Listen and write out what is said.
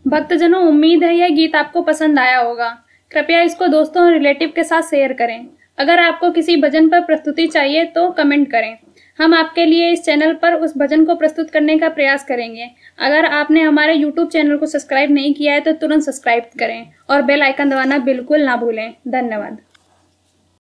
भक्तजनों, उम्मीद है यह गीत आपको पसंद आया होगा। कृपया इसको दोस्तों और रिलेटिव के साथ शेयर करें। अगर आपको किसी भजन पर प्रस्तुति चाहिए तो कमेंट करें। हम आपके लिए इस चैनल पर उस भजन को प्रस्तुत करने का प्रयास करेंगे। अगर आपने हमारे YouTube चैनल को सब्सक्राइब नहीं किया है तो तुरंत सब्सक्राइब करें और बेल आइकन दबाना बिल्कुल ना भूलें। धन्यवाद।